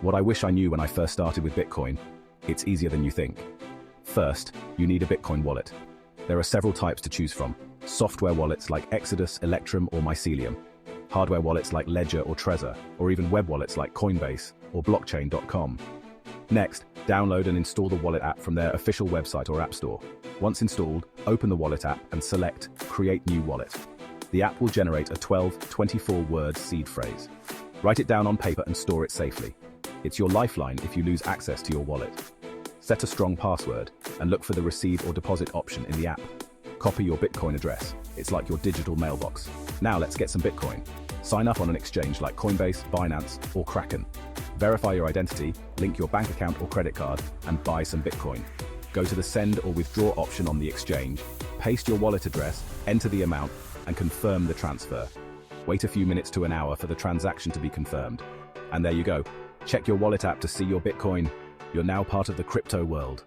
What I wish I knew when I first started with Bitcoin: it's easier than you think. First, you need a Bitcoin wallet. There are several types to choose from: software wallets like Exodus, Electrum, or Mycelium; hardware wallets like Ledger or Trezor; or even web wallets like Coinbase or blockchain.com. Next, download and install the wallet app from their official website or app store. Once installed, open the wallet app and select Create New Wallet. The app will generate a 24-word seed phrase. Write it down on paper and store it safely. It's your lifeline if you lose access to your wallet. Set a strong password and look for the receive or deposit option in the app. Copy your Bitcoin address. It's like your digital mailbox. Now let's get some Bitcoin. Sign up on an exchange like Coinbase, Binance, or Kraken. Verify your identity, link your bank account or credit card, and buy some Bitcoin. Go to the send or withdraw option on the exchange, paste your wallet address, enter the amount, and confirm the transfer. Wait a few minutes to an hour for the transaction to be confirmed. And there you go. Check your wallet app to see your Bitcoin. You're now part of the crypto world.